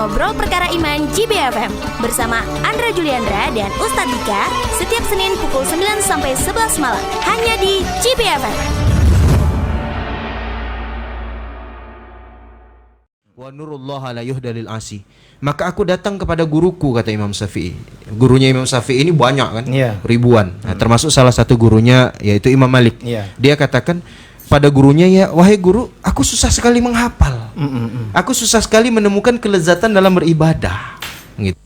Ngobrol Perkara Iman GBFM bersama Andra Juliandra dan Ustadz Dika setiap Senin pukul 9 sampai 11 malam hanya di GBFM. Wa nurullah la yuhdalil asi. Maka aku datang kepada guruku, kata Imam Syafi'i. Gurunya Imam Syafi'i ini banyak kan? Ribuan. Nah, termasuk salah satu gurunya yaitu Imam Malik. Dia katakan pada gurunya, ya wahai guru, aku susah sekali menghafal. Aku susah sekali menemukan kelezatan dalam beribadah. Gitu.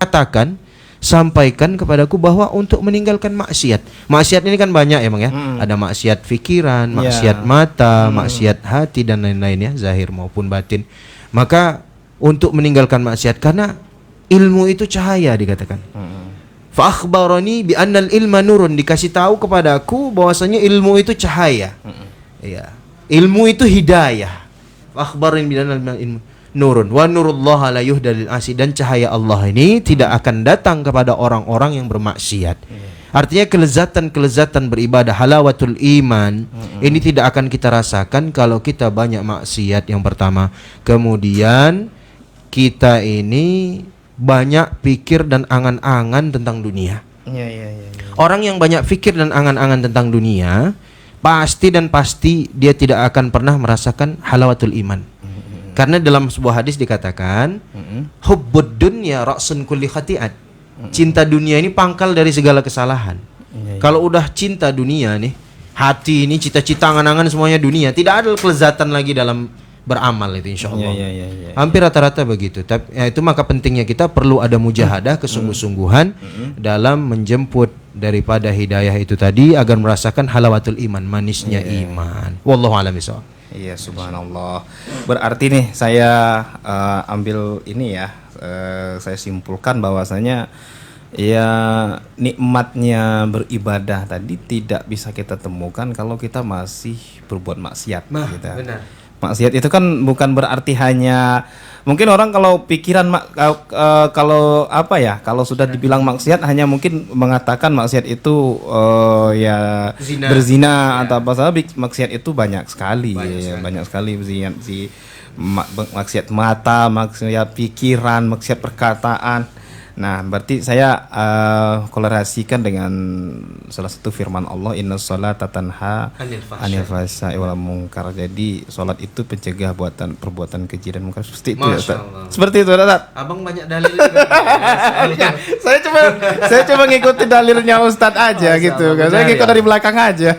Katakan, sampaikan kepadaku bahwa untuk meninggalkan maksiat. Maksiat ini kan banyak emang ya. Ada maksiat pikiran, maksiat mata, maksiat hati dan lain-lain ya, zahir maupun batin. Maka untuk meninggalkan maksiat, karena ilmu itu cahaya dikatakan. Fa akhbarani bi annal ilma nurun, dikasih tahu kepadaku bahwasanya ilmu itu cahaya. Iya. Ilmu itu hidayah. Fa akhbarani bi annal ilmu nurun wa nurullah la yuhdalil asi, dan cahaya Allah ini tidak akan datang kepada orang-orang yang bermaksiat. Artinya kelezatan-kelezatan beribadah, halawatul iman, ini tidak akan kita rasakan kalau kita banyak maksiat yang pertama. Kemudian kita ini banyak pikir dan angan-angan tentang dunia. Orang yang banyak pikir dan angan-angan tentang dunia, pasti dia tidak akan pernah merasakan halawatul iman. Karena dalam sebuah hadis dikatakan, hubbud dunya ra'sun kulli khati'at. Cinta dunia ini pangkal dari segala kesalahan. Kalau udah cinta dunia nih, hati ini cita-cita angan-angan semuanya dunia, tidak ada kelezatan lagi dalam beramal itu insyaallah. Hampir rata-rata begitu. Tapi ya, itu maka pentingnya kita perlu ada mujahadah, kesungguh-sungguhan dalam menjemput daripada hidayah itu tadi agar merasakan halawatul iman, manisnya iman. Wallahu a'lam bishawab. Iya, subhanallah. Berarti nih saya ambil ini ya, saya simpulkan bahwasanya ya nikmatnya beribadah tadi tidak bisa kita temukan kalau kita masih berbuat maksiat. Gitu. Benar. Maksiat itu kan bukan berarti hanya, mungkin orang kalau pikiran kalau apa ya, kalau sudah dibilang maksiat hanya mungkin mengatakan maksiat itu ya berzina atau apa saja. Maksiat itu banyak sekali. Maksiat mata, maksiat pikiran, maksiat perkataan. Nah, berarti saya kolerasikan dengan salah satu firman Allah, innas sholata tanha anil fahsya'i wal munkar. Jadi salat itu pencegah perbuatan keji dan munkar. Seperti itu ya, Ustaz. Seperti itu, Ustaz. Abang banyak dalil. saya cuma ngikutin dalilnya Ustaz aja gitu. Saya ngikut dari belakang aja.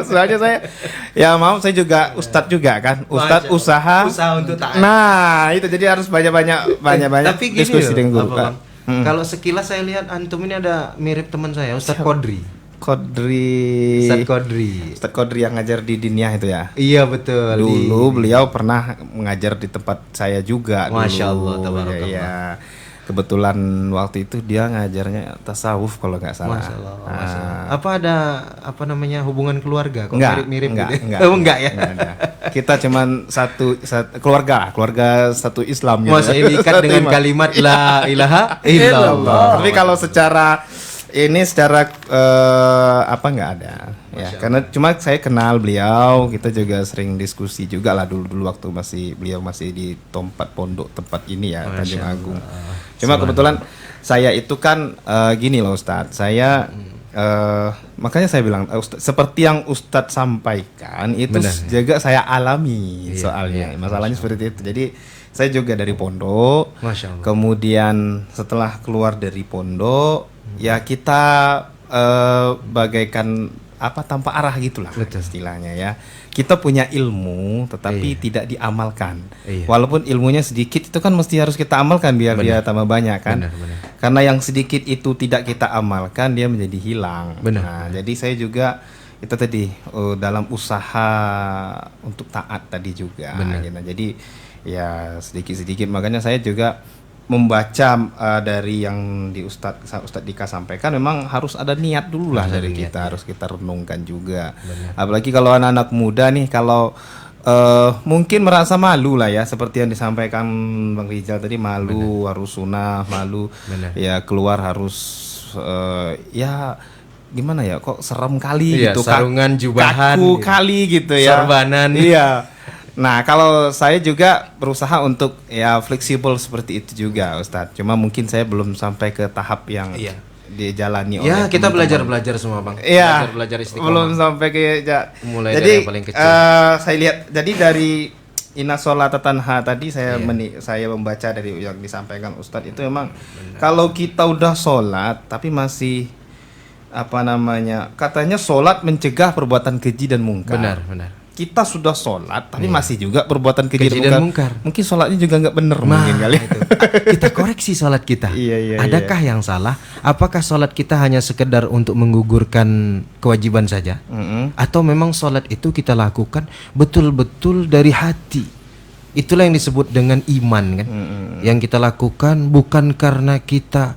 Soalnya saya ya maaf, saya juga Ustaz juga kan. Ustaz usaha untuk taat. Nah, itu jadi harus banyak diskusi dengan guru kan. Kalau sekilas saya lihat antum ini ada mirip teman saya, Ustadz Kodri. Ustadz Kodri yang ngajar di Diniyah itu ya? Iya betul. Dulu beliau pernah mengajar di tempat saya juga. Masya Allah, tabarakallah. Ya, kebetulan waktu itu dia ngajarnya tasawuf kalau nggak salah. Masya Allah. Apa ada hubungan keluarga? Kok mirip-mirip gitu? Enggak ya. Enggak ada. Kita cuman satu keluarga satu Islam gitu. Masa diikat dengan kalimat la ilaha illallah. Tapi kalau secara apa nggak ada ya, karena cuma saya kenal beliau, kita juga sering diskusi juga lah dulu waktu beliau masih di pondok tempat ini ya, Tanjung Agung. Cuma kebetulan saya itu kan gini loh Ustadz, saya makanya saya bilang seperti yang Ustadz sampaikan itu juga saya alami soalnya. Masalahnya seperti itu. Jadi saya juga dari pondok, kemudian setelah keluar dari pondok ya kita bagaikan tanpa arah gitulah istilahnya ya. Kita punya ilmu tetapi tidak diamalkan. Walaupun ilmunya sedikit itu kan mesti harus kita amalkan biar dia tambah banyak kan. Karena yang sedikit itu tidak kita amalkan dia menjadi hilang. Nah, jadi saya juga itu tadi dalam usaha untuk taat tadi juga gitu. Jadi ya sedikit-sedikit, makanya saya juga membaca dari yang di Ustadz Dika sampaikan, memang harus ada niat dulu lah dari kita, harus kita renungkan juga. Apalagi kalau anak-anak muda nih, kalau mungkin merasa malu lah ya, seperti yang disampaikan Bang Rizal tadi, malu harus sunah, malu ya keluar harus ya gimana ya, kok serem kali Iya, gitu, sarungan, jubahan, kaku gitu. kali gitu ya, sorbanan. Iya. Nah, kalau saya juga berusaha untuk ya fleksibel seperti itu juga, Ustadz. Cuma mungkin saya belum sampai ke tahap yang dijalani oleh Ya, kita teman-teman. belajar semua, Bang. Iya. Belajar istiqomah. Belum sampai ke Mulai jadi dari yang paling kecil. saya lihat jadi dari Inna Sholata Tanha tadi saya saya membaca dari yang disampaikan Ustadz itu memang kalau kita udah sholat tapi masih apa namanya, katanya sholat mencegah perbuatan keji dan mungkar. Benar. Kita sudah sholat tapi masih juga perbuatan keji Keji dan dan mungkar. mungkar. Mungkin sholatnya juga nggak benar mungkin kali. Itu. Kita koreksi sholat kita. Iya. Adakah yang salah? Apakah sholat kita hanya sekedar untuk menggugurkan kewajiban saja? Atau memang sholat itu kita lakukan betul-betul dari hati? Itulah yang disebut dengan iman kan. Yang kita lakukan bukan karena kita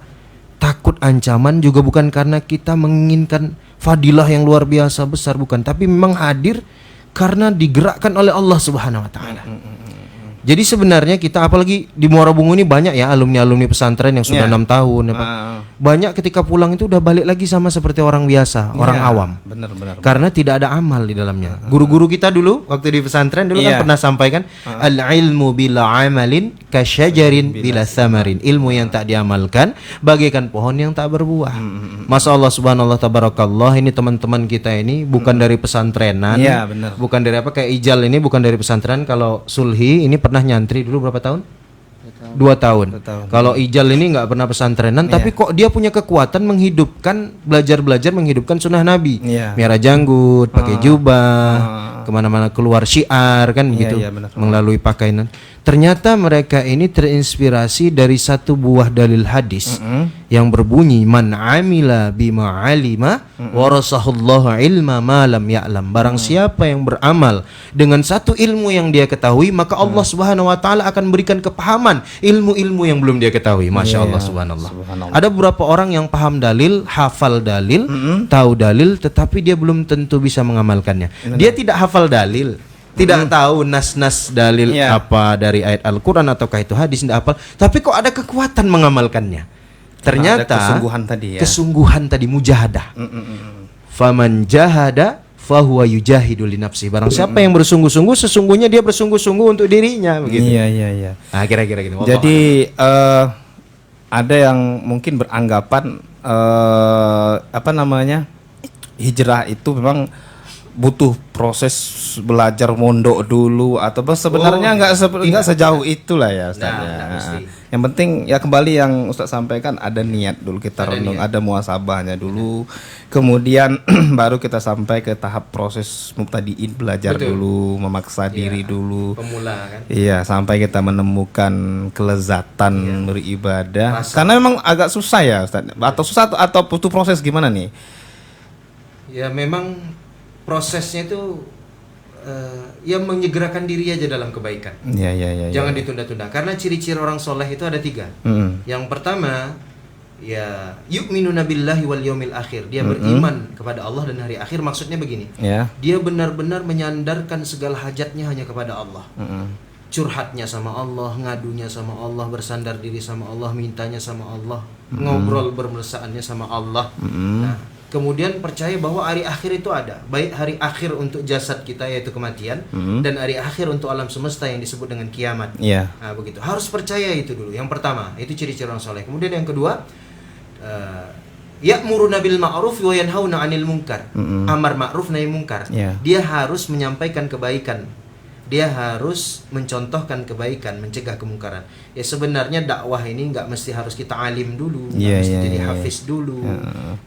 takut ancaman, juga bukan karena kita menginginkan fadilah yang luar biasa besar, bukan, tapi memang hadir karena digerakkan oleh Allah Subhanahu wa taala. Jadi sebenarnya kita, apalagi di Muara Bungu ini banyak ya alumni pesantren yang sudah 6 tahun apa. Banyak ketika pulang itu udah balik lagi sama seperti orang biasa, orang awam. Benar. Karena tidak ada amal di dalamnya. Guru-guru kita dulu waktu di pesantren dulu kan pernah sampaikan al-ilmu bila amalin kasyajarin bila thamarin. Ilmu yang tak diamalkan bagaikan pohon yang tak berbuah. Masya Allah subhanallah tabarakallah, ini teman-teman kita ini bukan dari pesantrenan. Iya, benar. Bukan dari apa, kayak Ijal ini bukan dari pesantren. Kalau Sulhi ini pernah nyantri dulu berapa tahun? 2 tahun. Kalau Ijal ini nggak pernah pesantrenan, tapi kok dia punya kekuatan menghidupkan, belajar menghidupkan sunnah Nabi. Miara janggut, pakai jubah, kemana-mana keluar syiar kan gitu, melalui pakaian. Ternyata mereka ini terinspirasi dari satu buah dalil hadis yang berbunyi man amila bima alima warasahullahu ilma ma lam ya'lam. Barang siapa yang beramal dengan satu ilmu yang dia ketahui, maka Allah Subhanahu wa taala akan berikan kepahaman ilmu-ilmu yang belum dia ketahui. Masya Allah subhanallah. Ada beberapa orang yang paham dalil, hafal dalil, tahu dalil, tetapi dia belum tentu bisa mengamalkannya. Dia tidak hafal dalil, tidak tahu nas-nas dalil apa dari ayat Al-Quran ataukah itu hadis, tidak hafal, tapi kok ada kekuatan mengamalkannya. Ternyata ada kesungguhan tadi ya. Kesungguhan tadi, mujahadah. Faman jahada fahuwa yujahidu li nafsi. Barang siapa yang bersungguh-sungguh, sesungguhnya dia bersungguh-sungguh untuk dirinya begitu. Iya. Nah, kira-kira gini. Jadi ada yang mungkin beranggapan apa namanya, hijrah itu memang butuh proses belajar mondok dulu atau sebenarnya nggak sejauh itulah ya Ustaz. Yang penting ya kembali yang Ustaz sampaikan, ada niat dulu, kita renung, ada muasabahnya dulu, kemudian baru kita sampai ke tahap proses mubtadiin, belajar dulu, memaksa diri dulu, pemula kan. Iya, sampai kita menemukan kelezatan beribadah. Karena memang agak susah ya Ustaz. Atau susah atau butuh proses gimana nih? Ya memang prosesnya itu ya menyegerakan diri aja dalam kebaikan. Iya. Jangan ditunda-tunda. Karena ciri-ciri orang soleh itu ada 3. Yang pertama, ya yu'minuna billahi wal yaumil akhir. Dia beriman kepada Allah dan hari akhir. Maksudnya begini. Dia benar-benar menyandarkan segala hajatnya hanya kepada Allah. Curhatnya sama Allah, ngadunya sama Allah, bersandar diri sama Allah, mintanya sama Allah, ngobrol bermesaannya sama Allah. Nah, kemudian percaya bahwa hari akhir itu ada, baik hari akhir untuk jasad kita yaitu kematian, dan hari akhir untuk alam semesta yang disebut dengan kiamat. Nah, begitu. Harus percaya itu dulu. Yang pertama, itu ciri-ciri orang soleh. Kemudian yang kedua, ya'muruna bil ma'ruf wa yanhauna 'anil munkar. Amar ma'ruf nahi munkar. Dia harus menyampaikan kebaikan. Dia harus mencontohkan kebaikan, mencegah kemungkaran. Ya sebenarnya dakwah ini nggak mesti harus kita alim dulu, nggak mesti jadi hafiz dulu.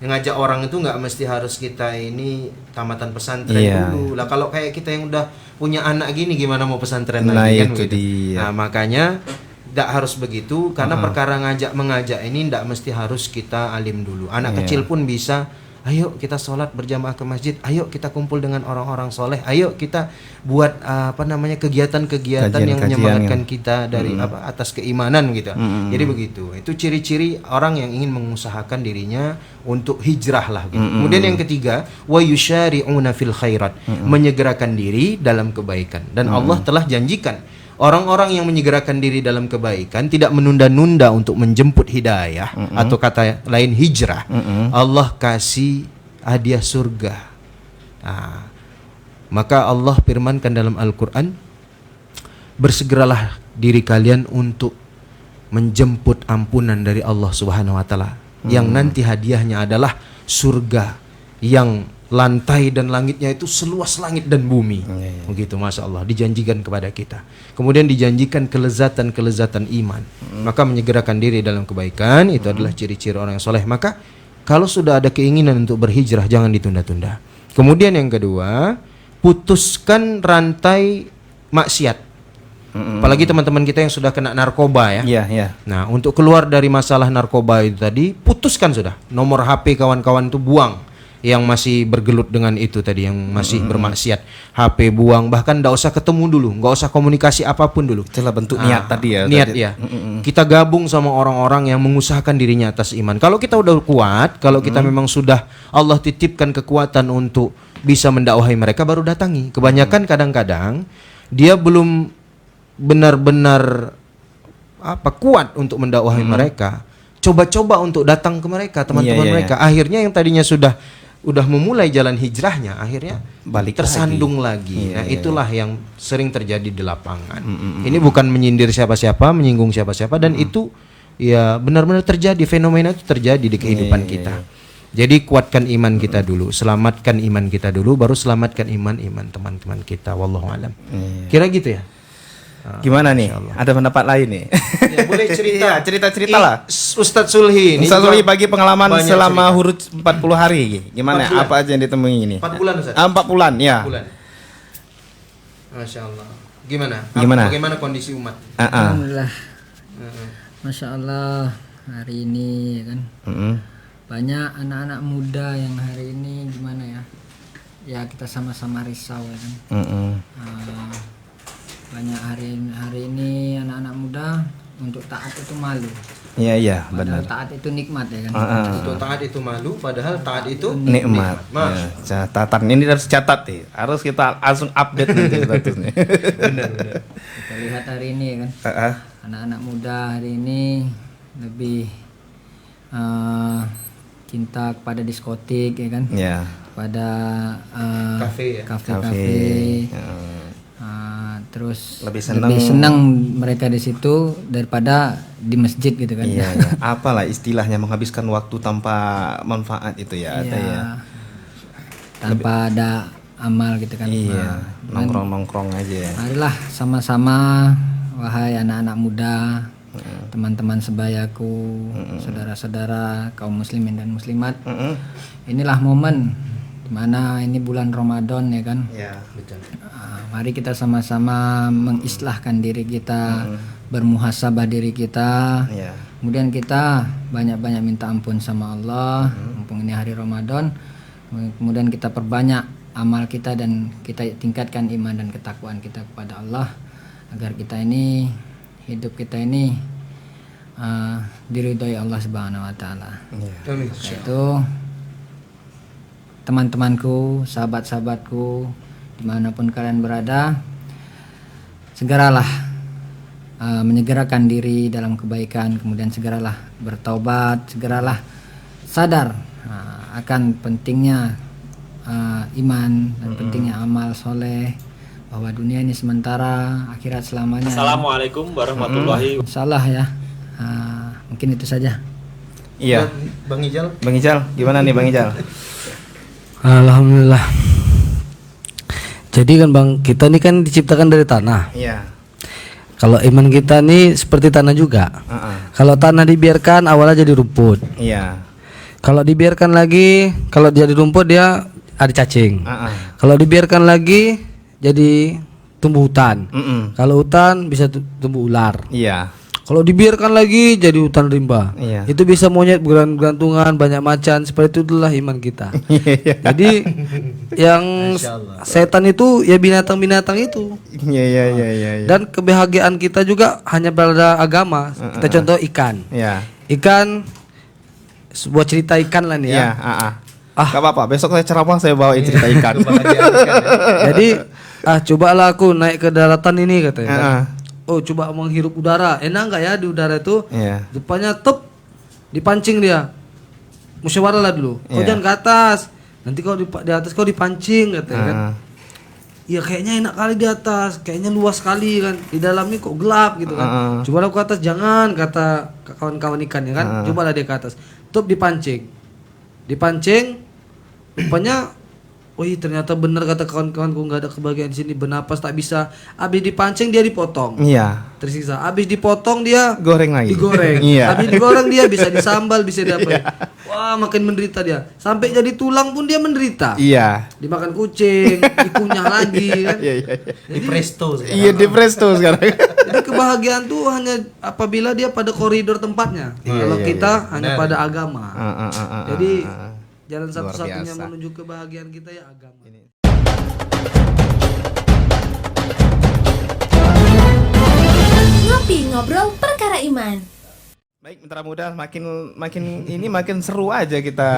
Ngajak orang itu nggak mesti harus kita ini tamatan pesantren dulu. Lah kalau kayak kita yang udah punya anak gini, gimana mau pesantren lagi kan begitu. Nah makanya nggak harus begitu, karena perkara mengajak ini nggak mesti harus kita alim dulu. Anak kecil pun bisa. Ayo kita sholat berjamaah ke masjid. Ayo kita kumpul dengan orang-orang soleh. Ayo kita buat kegiatan-kegiatan yang menyemangatkan kita dari atas keimanan gitu. Jadi begitu. Itu ciri-ciri orang yang ingin mengusahakan dirinya untuk hijrah lah. Gitu. Kemudian yang ketiga, wa yusyari'una fil khairat, menyegerakan diri dalam kebaikan. Dan Allah telah janjikan orang-orang yang menyegerakan diri dalam kebaikan, tidak menunda-nunda untuk menjemput hidayah, atau kata lain hijrah, Allah kasih hadiah surga. Nah, maka Allah firmankan dalam Al-Quran, bersegeralah diri kalian untuk menjemput ampunan dari Allah Subhanahu wa taala, yang nanti hadiahnya adalah surga yang lantai dan langitnya itu seluas langit dan bumi. Begitu, Masya Allah, dijanjikan kepada kita. Kemudian dijanjikan kelezatan-kelezatan iman. Maka menyegerakan diri dalam kebaikan itu adalah ciri-ciri orang yang soleh. Maka kalau sudah ada keinginan untuk berhijrah, jangan ditunda-tunda. Kemudian yang kedua, putuskan rantai maksiat. Apalagi teman-teman kita yang sudah kena narkoba ya. Nah, untuk keluar dari masalah narkoba itu tadi, putuskan sudah. Nomor HP kawan-kawan itu buang. Yang masih bergelut dengan itu tadi, yang masih bermaksiat, HP buang. Bahkan tidak usah ketemu dulu, nggak usah komunikasi apapun dulu. Itulah bentuk niat tadi ya. Niat ya. Kita gabung sama orang-orang yang mengusahakan dirinya atas iman. Kalau kita udah kuat, kalau kita memang sudah Allah titipkan kekuatan untuk bisa mendakwahi mereka, baru datangi. Kebanyakan kadang-kadang dia belum benar-benar kuat untuk mendakwahi mereka. Coba-coba untuk datang ke mereka, teman-teman mereka. Akhirnya yang tadinya sudah memulai jalan hijrahnya, akhirnya balik tersandung lagi. Nah, itulah yang sering terjadi di lapangan. Ini bukan menyindir siapa-siapa, menyinggung siapa-siapa, dan itu ya benar-benar terjadi, fenomena itu terjadi di kehidupan kita. Jadi kuatkan iman kita dulu, selamatkan iman kita dulu, baru selamatkan iman teman-teman kita. Wallahu alam. Kira gitu ya. Gimana nih? Ada pendapat lain nih? Ya, boleh cerita. Cerita lah. Ustadz Sulhi ini. Ustadz Sulhi bagi pengalaman selama cerita. huruf 40 hari. Gimana? 4 bulan. Apa aja yang ditemui ini? 4 bulan Ustaz. 4 bulan, ya. 4 bulan. Masya Allah. Gimana? Bagaimana kondisi umat? Alhamdulillah. Masya Allah, hari ini ya kan. Banyak anak-anak muda yang hari ini gimana ya? Ya kita sama-sama risau ya kan. Banyak hari ini anak-anak muda untuk taat itu malu. Iya, Padahal benar. taat itu nikmat ya kan. Untuk taat itu malu, padahal taat itu Nikmat. Ya, catatan ini harus catat nih. Harus kita langsung update nanti statusnya. Benar. Kita lihat hari ini ya kan. Anak-anak muda hari ini lebih cinta kepada diskotik ya kan. Ya. Pada kafe ya. kafe. Terus Lebih senang mereka di situ daripada di masjid gitu kan. Iya. Apalah istilahnya, menghabiskan waktu tanpa manfaat itu ya. Ada ya. Tanpa ada amal gitu kan. Iya. Nongkrong aja. Marilah sama-sama wahai anak-anak muda, teman-teman sebayaku, saudara-saudara kaum muslimin dan muslimat. Inilah momen dimana ini bulan Ramadan ya kan. Ya, betul. Mari kita sama-sama mengislahkan diri kita, bermuhasabah diri kita. Kemudian kita banyak-banyak minta ampun sama Allah. Mumpung ini hari Ramadan. Kemudian kita perbanyak amal kita dan kita tingkatkan iman dan ketakwaan kita kepada Allah, agar kita ini, hidup kita ini diridhoi Allah Subhanahu wa taala. Itu teman-temanku, sahabat-sahabatku, dimanapun kalian berada, segeralah menyegerakan diri dalam kebaikan, kemudian segeralah bertaubat, segeralah sadar akan pentingnya iman dan pentingnya amal soleh, bahwa dunia ini sementara, akhirat selamanya. Assalamualaikum warahmatullahi wabarakatuh. Salah ya. Mungkin itu saja. Iya. Bang Ijal, Gimana nih Bang Ijal? Alhamdulillah. Jadi kan Bang, kita ini kan diciptakan dari tanah. Iya. Kalau iman kita nih seperti tanah juga. Kalau tanah dibiarkan awalnya jadi rumput. Iya. Kalau dibiarkan lagi, kalau jadi rumput dia ada cacing. Kalau dibiarkan lagi jadi tumbuh hutan. Kalau hutan bisa tumbuh ular. Iya. Kalau dibiarkan lagi jadi hutan rimba. Iya. Itu bisa monyet bergantungan banyak macan, seperti itulah iman kita. Jadi yang setan itu ya binatang-binatang itu. Iya. Dan kebahagiaan kita juga hanya pada agama. Kita contoh ikan. Iya. Ikan, sebuah cerita ikan lah nih ya. Gak apa-apa, besok saya ceramah saya bawain cerita ikan. Jadi cobalah aku naik ke daratan ini katanya. Oh, coba menghirup udara, enak nggak ya di udara itu? Depannya dipancing dia, musyawarah lah dulu. Kau jangan ke atas, Nanti kau di atas kau dipancing katanya kan. Iya kayaknya enak kali di atas, kayaknya luas sekali kan. Di dalamnya kok gelap gitu kan. Cobalah ke atas, jangan kata kawan-kawan ikan ya kan. Cobalah dia ke atas. Tuh dipancing. Rupanya ternyata benar kata kawan-kawanku, nggak ada kebahagiaan di sini, bernapas tak bisa. Abis dipancing dia dipotong. Iya. Tersiksa. Abis dipotong dia goreng lagi. Digoreng. Iya. Abis digoreng dia bisa disambal, bisa diapain. Wah, makin menderita dia. Sampai jadi tulang pun dia menderita. Iya. Dimakan kucing, dikunyah lagi kan. Iya. Di presto sekarang. Iya, di presto sekarang. Jadi kebahagiaan tuh hanya apabila dia pada koridor tempatnya. Kalau kita hanya pada agama. Jadi jalan satu-satunya menuju kebahagiaan kita ya agama. Ngopi ngobrol perkara iman. Baik, Mitra Muda, makin seru aja kita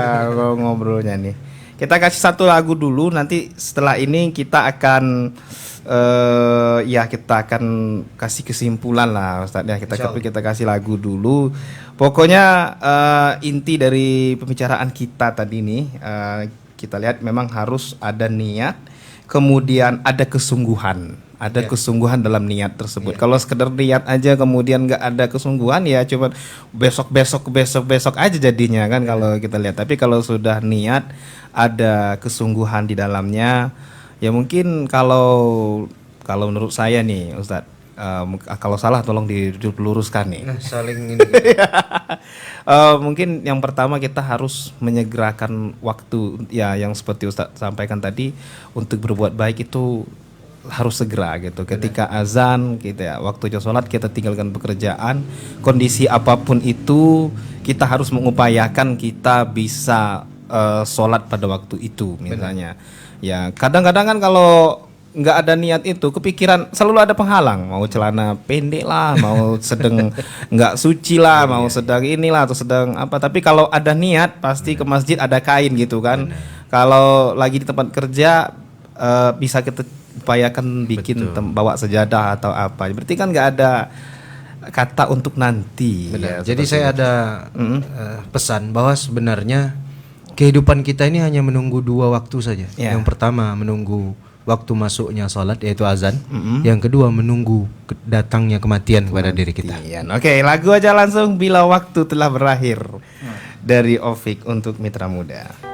ngobrolnya nih. Kita kasih satu lagu dulu, nanti setelah ini kita akan kita akan kasih kesimpulan lah Ustaz ya. Kita kasih lagu dulu. Pokoknya inti dari pembicaraan kita tadi nih, kita lihat memang harus ada niat, kemudian ada kesungguhan. Ada kesungguhan dalam niat tersebut. Kalau sekedar niat aja kemudian nggak ada kesungguhan ya cuma besok aja jadinya kan kalau kita lihat. Tapi kalau sudah niat, ada kesungguhan di dalamnya, ya mungkin kalau menurut saya nih Ustadz, kalau salah tolong diluruskan nih. Saling ini. Mungkin yang pertama kita harus menyegerakan waktu ya, yang seperti Ustadz sampaikan tadi, untuk berbuat baik itu harus segera gitu. Ketika azan gitu ya, waktunya sholat, kita tinggalkan pekerjaan, kondisi apapun itu kita harus mengupayakan kita bisa sholat pada waktu itu misalnya. Ya kadang-kadang kan kalau nggak ada niat itu, kepikiran selalu ada penghalang, mau celana pendek lah, mau sedang nggak suci lah, mau sedang inilah atau sedang apa. Tapi kalau ada niat pasti ke masjid ada kain gitu kan. Kalau lagi di tempat kerja bisa kita upayakan bikin bawa sejadah atau apa. Berarti kan nggak ada kata untuk nanti. Ya, jadi saya ada pesan bahwa sebenarnya kehidupan kita ini hanya menunggu dua waktu saja. Yang pertama menunggu waktu masuknya sholat yaitu azan. Yang kedua menunggu datangnya kematian kepada diri kita. Oke, lagu aja langsung Bila Waktu Telah Berakhir dari Ovik untuk Mitra Muda.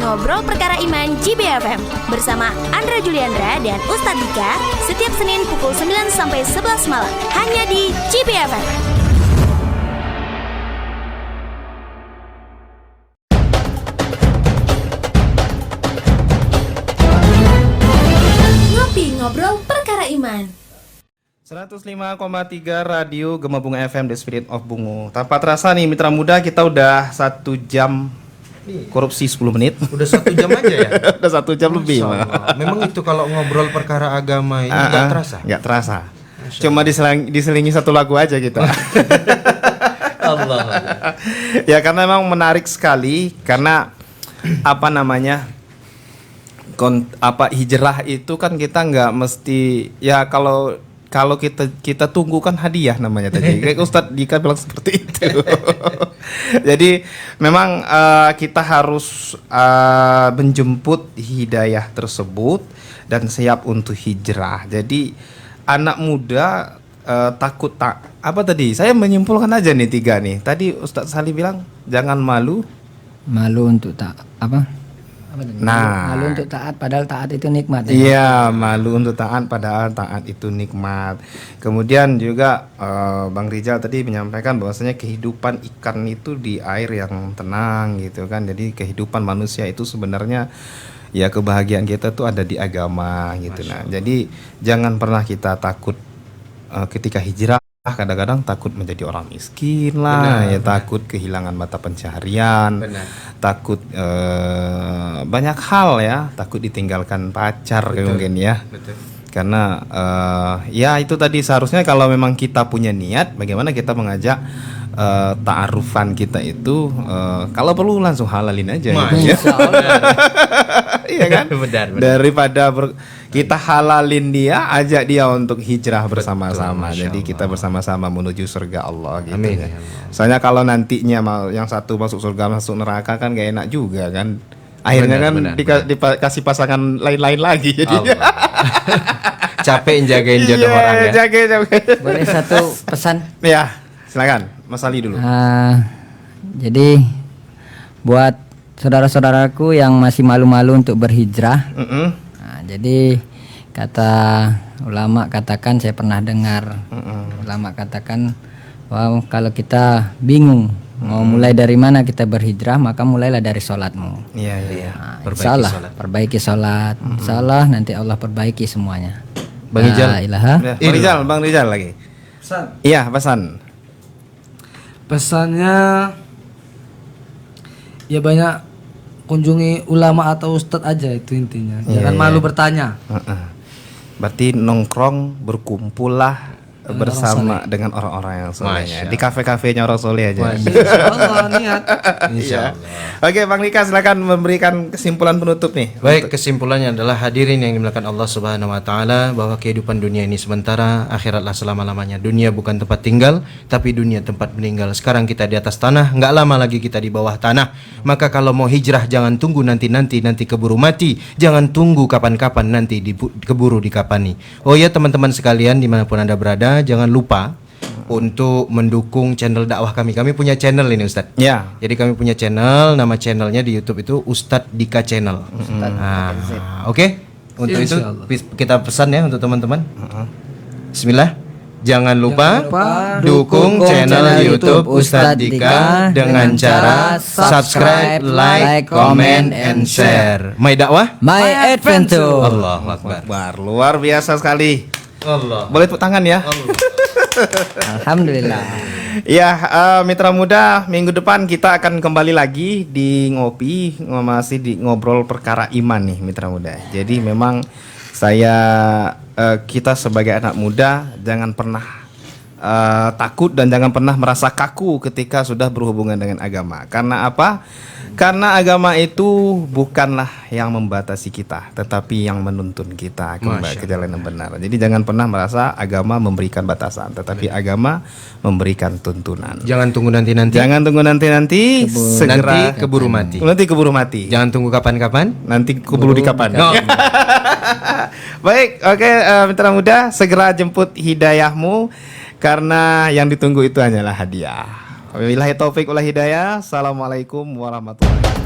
Ngobrol Perkara Iman JBFM bersama Andra Juliandra dan Ustadz Dika setiap Senin pukul 9 sampai 11 malam hanya di JBFM. Ngopi Ngobrol Perkara Iman. 105,3 Radio Gema Bunga FM, The Spirit of Bungu. Tanpa terasa nih Mitra Muda, kita udah 1 jam korupsi 10 menit. Udah 1 jam aja ya? Udah 1 jam lebih. Memang itu kalau ngobrol perkara agama ini nggak terasa? Nggak terasa. Cuma diselingi satu lagu aja kita. Allah. Ya karena memang menarik sekali, karena apa namanya, hijrah itu kan kita nggak mesti ya, kalau kita tunggu kan hadiah namanya tadi. Kayak Ustadz Dika bilang seperti itu. Jadi memang kita harus menjemput hidayah tersebut dan siap untuk hijrah. Jadi anak muda takut apa tadi? Saya menyimpulkan aja nih 3 nih. Tadi Ustadz Salih bilang jangan malu untuk malu untuk taat padahal taat itu nikmat. Iya, malu untuk taat padahal taat itu nikmat. Kemudian juga Bang Rizal tadi menyampaikan bahwasanya kehidupan ikan itu di air yang tenang gitu kan. Jadi kehidupan manusia itu sebenarnya ya kebahagiaan kita tuh ada di agama gitu. Nah, jadi jangan pernah kita takut ketika hijrah. Kadang-kadang takut menjadi orang miskin lah, takut kehilangan mata pencaharian, takut banyak hal ya, takut ditinggalkan pacar mungkin ya. Karena ya itu tadi, seharusnya kalau memang kita punya niat, bagaimana kita mengajak ta'arufan kita itu kalau perlu langsung halalin aja. Iya kan? Benar. Daripada kita halalin dia, ajak dia untuk hijrah bersama-sama. Jadi kita bersama-sama menuju surga Allah gitu. Amin. Ya. Soalnya kalau nantinya yang satu masuk surga masuk neraka kan gak enak juga kan. Akhirnya dikasih pasangan lain-lain lagi jadi. Capek jagain jodoh orang ya. Jaga. Boleh satu pesan? Ya, silakan Mas Ali dulu. Jadi buat saudara-saudaraku yang masih malu-malu untuk berhijrah, jadi kata ulama katakan, saya pernah dengar ulama katakan bahwa kalau kita bingung mau mulai dari mana kita berhijrah, maka mulailah dari sholatmu. Iya. Perbaiki sholat. Insya Allah nanti Allah perbaiki semuanya. Bang Rijal. Bang Rijal lagi. Pesan. Iya, pesan. Pesannya ya banyak kunjungi ulama atau ustadz aja, itu intinya. Jangan malu bertanya. Berarti nongkrong, berkumpullah bersama dengan orang-orang yang solehnya. Di kafe-kafenya orang soleh aja. Insyaallah niat. Insyaallah. Oke, Bang Rika silakan memberikan kesimpulan penutup nih. Baik, kesimpulannya adalah hadirin yang dimuliakan Allah Subhanahu wa taala, bahwa kehidupan dunia ini sementara, akhiratlah selama-lamanya. Dunia bukan tempat tinggal, tapi dunia tempat meninggal. Sekarang kita di atas tanah, enggak lama lagi kita di bawah tanah. Maka kalau mau hijrah jangan tunggu nanti keburu mati. Jangan tunggu kapan-kapan nanti keburu dikapani. Oh ya teman-teman sekalian dimanapun Anda berada, jangan lupa untuk mendukung channel dakwah kami. Kami punya channel ini Ustadz. Ya. Jadi kami punya channel, nama channelnya di YouTube itu Ustadz Dika Channel. Oke. Untuk itu kita pesan ya untuk teman-teman. Bismillah. Jangan lupa dukung channel YouTube Ustadz Dika dengan cara subscribe, like, comment, and share. My dakwah, My adventure. Allahu Akbar. Luar biasa sekali. Allah. Boleh tepuk tangan ya. Alhamdulillah. Ya, mitra muda, minggu depan kita akan kembali lagi di ngopi, masih di ngobrol perkara iman nih mitra muda. Jadi memang kita sebagai anak muda jangan pernah takut dan jangan pernah merasa kaku ketika sudah berhubungan dengan agama. Karena apa? Karena agama itu bukanlah yang membatasi kita, tetapi yang menuntun kita kembali ke jalan yang benar. Jadi jangan pernah merasa agama memberikan batasan, tetapi agama memberikan tuntunan. Jangan tunggu nanti-nanti. Jangan tunggu nanti-nanti, segera nanti keburu mati. Nanti keburu mati. Jangan tunggu kapan-kapan, nanti keburu di kapan. No. Baik, oke, mitra muda, segera jemput hidayahmu karena yang ditunggu itu hanyalah hadiah. Wabillahi taufik wal hidayah. Assalamualaikum warahmatullahi wabarakatuh.